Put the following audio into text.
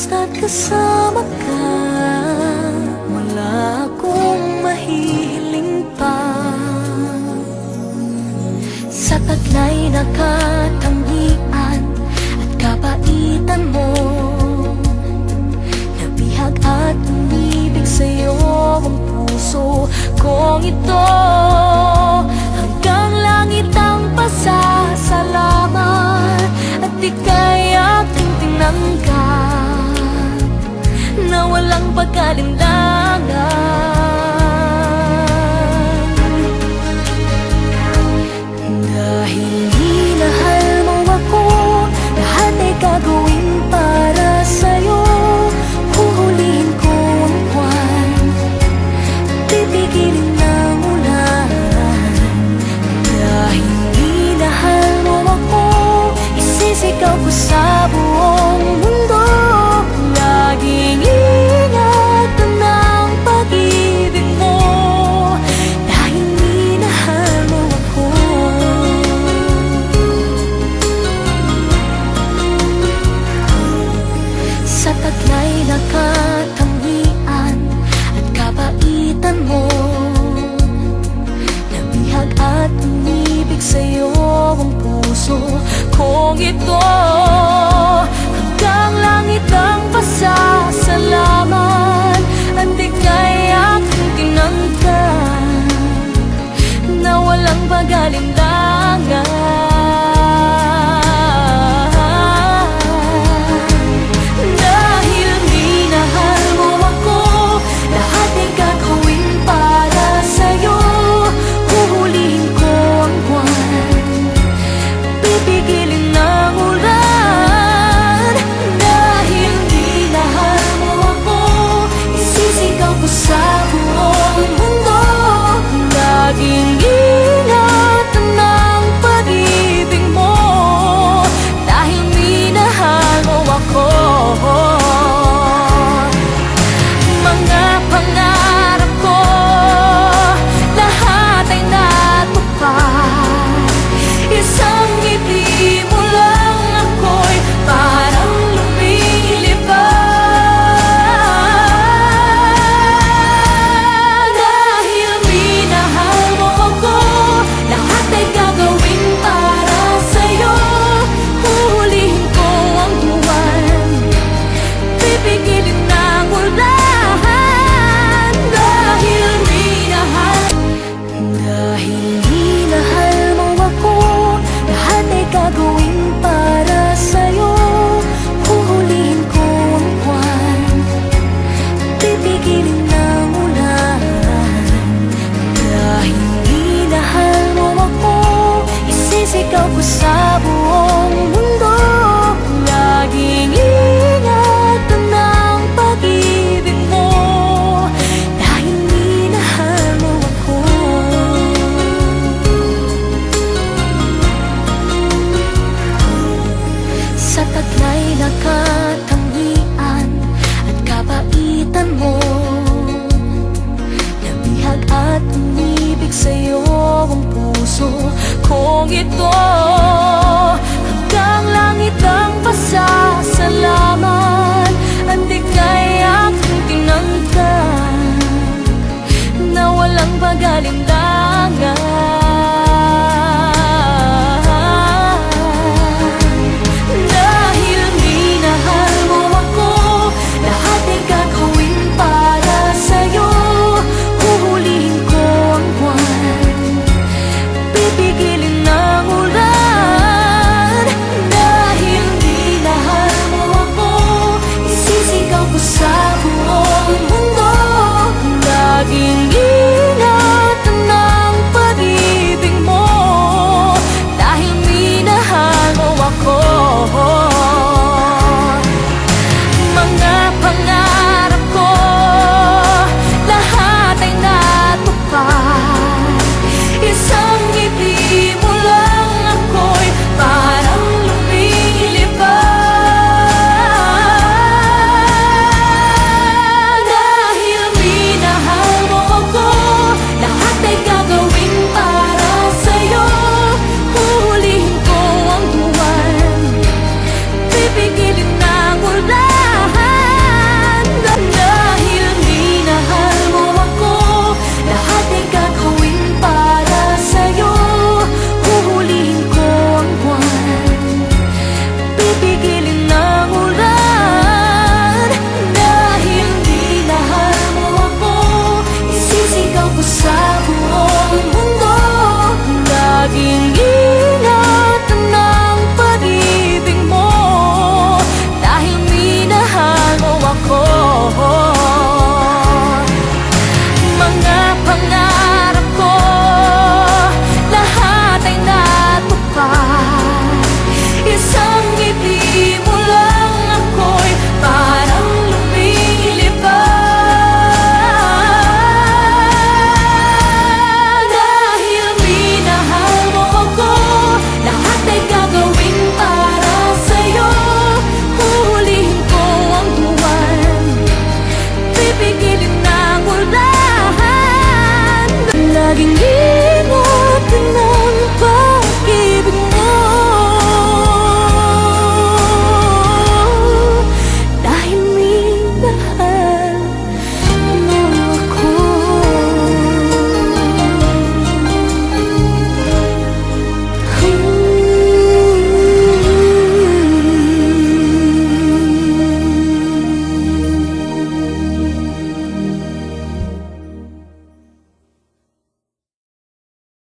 basta't kasama ka, wala akong mahihiling pa. Sa taglay na katangian at kabaitan mo, nabihag at umibig sa'yo ang puso kong ito. Hanggang langit ang pasasalamat at ika'y aking tinanggap na walang pagkalinlangan. Dahil minahal mo ako, lahat ay gagawin para sa'yo. Huhulihin ko ang buwan, pipigilin ng ulan. Dahil minahal mo ako, isisigaw ko sa buong mundo. Laging ingatan ng pag-ibig mo, dahil minahal mo ako. Sa taglay na katangian at kabaitan mo, nabihag at umibig sa'yo ang puso kong ito.